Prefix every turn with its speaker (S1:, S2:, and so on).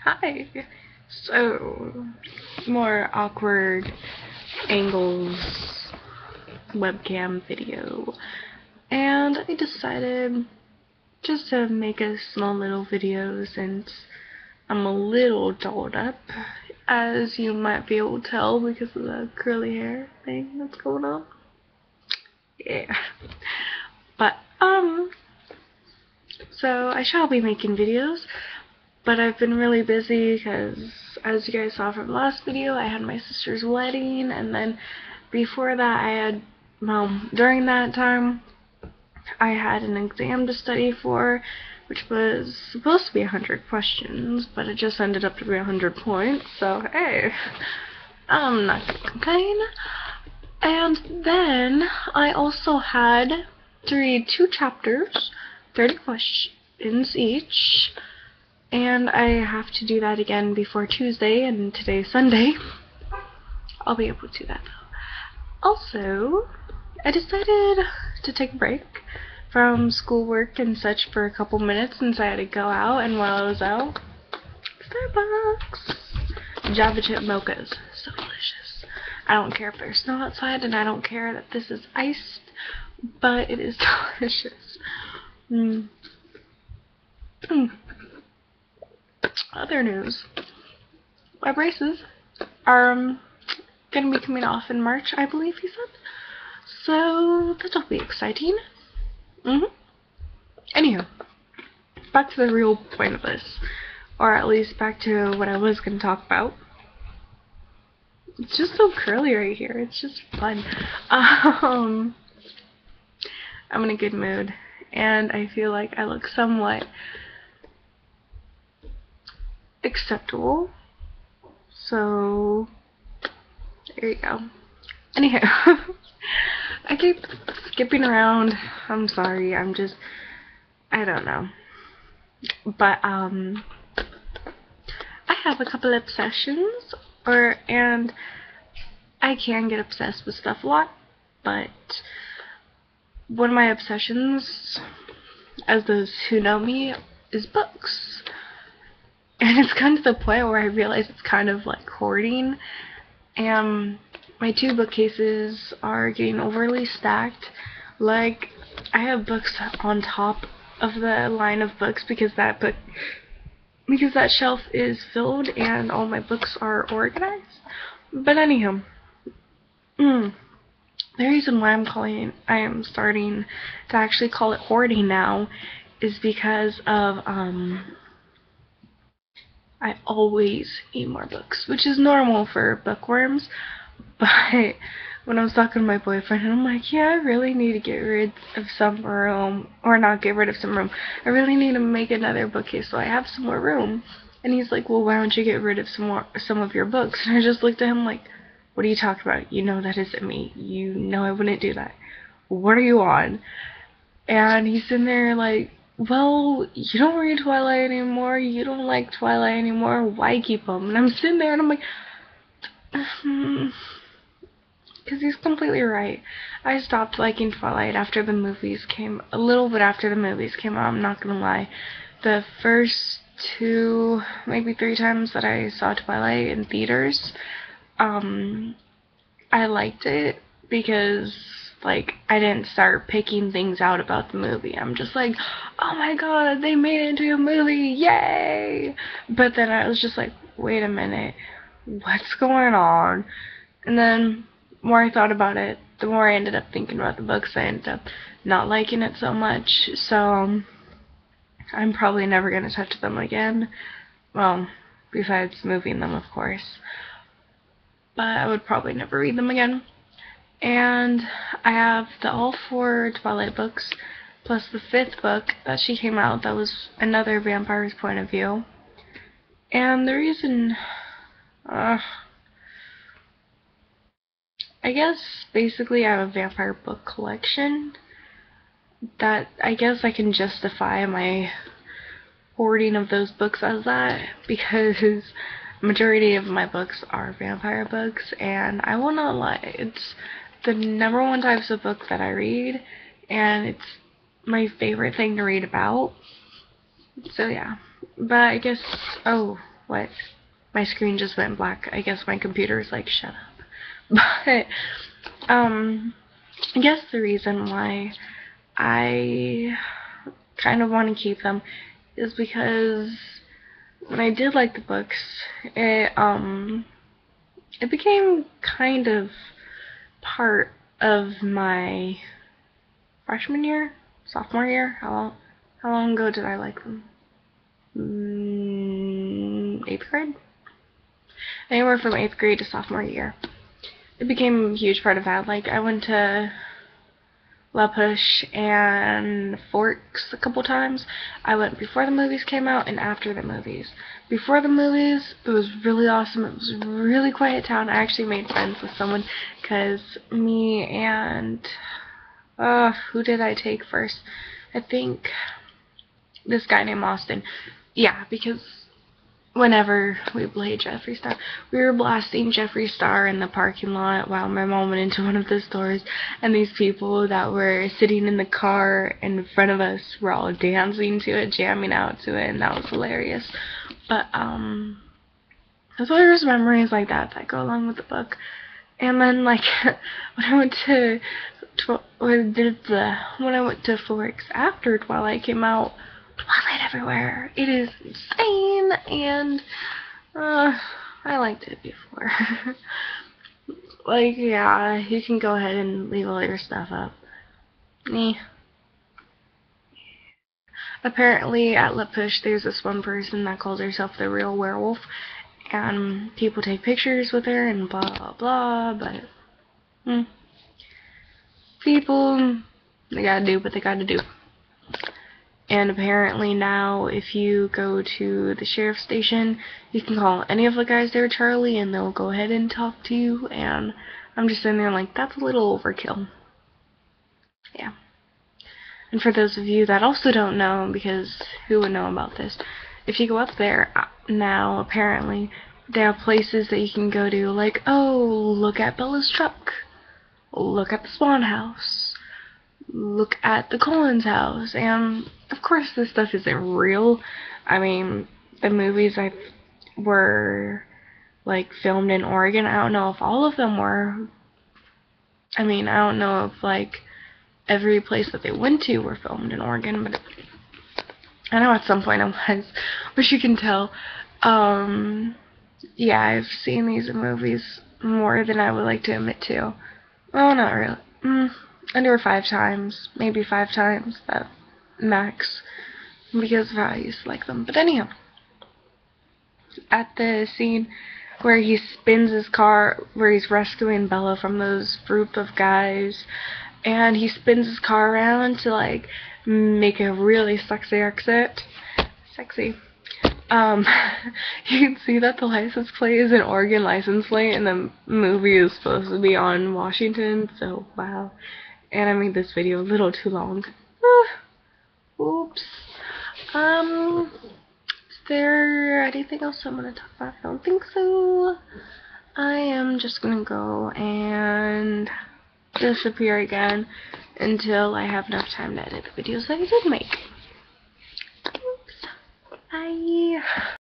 S1: Hi. So, more awkward angles webcam video. And I decided just to make a small little video since I'm a little dolled up, as you might be able to tell because of the curly hair thing that's going on. Yeah. But, so I shall be making videos. But I've been really busy because, as you guys saw from the last video, I had my sister's wedding, and then before that during that time, I had an exam to study for, which was supposed to be 100 questions, but it just ended up to be 100 points, so hey, I'm not gonna complain. And then I also had to read 2 chapters, 30 questions each, and I have to do that again before Tuesday, and today's Sunday. I'll be able to do that though. Also, I decided to take a break from schoolwork and such for a couple minutes since I had to go out, and while I was out, Starbucks! Java chip mochas. So delicious. I don't care if there's snow outside, and I don't care that this is iced, but it is delicious. Other news. My braces are gonna be coming off in March, I believe he said. So that'll be exciting. Anywho, back to the real point of this, or at least back to what I was gonna talk about. It's just so curly right here. It's just fun. I'm in a good mood, and I feel like I look somewhat acceptable. So there you go. Anyhow, I keep skipping around. I'm sorry. I don't know. But I have a couple of obsessions, and I can get obsessed with stuff a lot, but one of my obsessions, as those who know me, is books. And it's kind of the point where I realize it's kind of like hoarding. And my 2 bookcases are getting overly stacked. Like, I have books on top of the line of books because that shelf is filled and all my books are organized. But anyhow, the reason why I am starting to actually call it hoarding now is because of I always need more books, which is normal for bookworms, but when I was talking to my boyfriend, and I'm like, yeah, I really need to get rid of some room, or not get rid of some room, I really need to make another bookcase so I have some more room. And he's like, well, why don't you get rid of some of your books? And I just looked at him like, what are you talking about? You know that isn't me. You know I wouldn't do that. What are you on? And he's in there like, well, you don't read Twilight anymore, you don't like Twilight anymore, why keep them? And I'm sitting there and I'm like, because he's completely right. I stopped liking Twilight after the movies a little bit after the movies came out, I'm not gonna lie. The first 2, maybe 3 times that I saw Twilight in theaters, I liked it because, like, I didn't start picking things out about the movie. I'm just like, oh my god, they made it into a movie, yay! But then I was just like, wait a minute, what's going on? And then, the more I thought about it, the more I ended up thinking about the books. I ended up not liking it so much, so I'm probably never going to touch them again. Well, besides moving them, of course. But I would probably never read them again. And I have all 4 Twilight books, plus the 5th book that she came out that was another vampire's point of view. And the reason, I guess basically I have a vampire book collection that I guess I can justify my hoarding of those books as that, because majority of my books are vampire books, and I will not lie, it's the number 1 types of book that I read, and it's my favorite thing to read about. So yeah, but I guess, oh, What? My screen just went black. I guess my computer is like, shut up. But, I guess the reason why I kind of want to keep them is because when I did like the books, it became kind of part of my freshman year, sophomore year. How long ago did I like them? 8th grade? Anywhere from 8th grade to sophomore year. It became a huge part of that. Like, I went to La Push and Forks a couple times. I went before the movies came out and after the movies. Before the movies, it was really awesome. It was a really quiet town. I actually made friends with someone because me and who did I take first? I think this guy named Austin. Yeah, because whenever we played Jeffree Star, we were blasting Jeffree Star in the parking lot while my mom went into one of the stores, and these people that were sitting in the car in front of us were all dancing to it, jamming out to it, and that was hilarious. But there's always memories like that go along with the book. And then, like, when I went to Forks after Twilight came out, Twilight everywhere. It is insane, and I liked it before. Like, yeah, you can go ahead and leave all your stuff up. Apparently, at La Push, there's this one person that calls herself the real werewolf, and people take pictures with her and blah blah blah, but people, they gotta do what they gotta do. And apparently now, if you go to the sheriff's station, you can call any of the guys there Charlie, and they'll go ahead and talk to you, and I'm just sitting there like, that's a little overkill. Yeah. And for those of you that also don't know, because who would know about this, if you go up there now, apparently, they have places that you can go to, like, oh, look at Bella's truck, look at the Swan house, look at the Collins house, and of course this stuff isn't real. I mean, the movies were like filmed in Oregon. I don't know if all of them were. I mean, I don't know if like every place that they went to were filmed in Oregon, but I know at some point it was, but you can tell. Yeah, I've seen these movies more than I would like to admit to. Well, not really. Under 5 times, maybe 5 times, that max, because of how I used to like them. But anyhow, at the scene where he spins his car, where he's rescuing Bella from those group of guys, and he spins his car around to like make a really sexy exit. Sexy. You can see that the license plate is an Oregon license plate, and the movie is supposed to be on Washington, so wow. And I made this video a little too long. Oops. Is there anything else I'm gonna talk about? I don't think so. I am just gonna go and disappear again until I have enough time to edit the videos that I did make. Oops. Bye.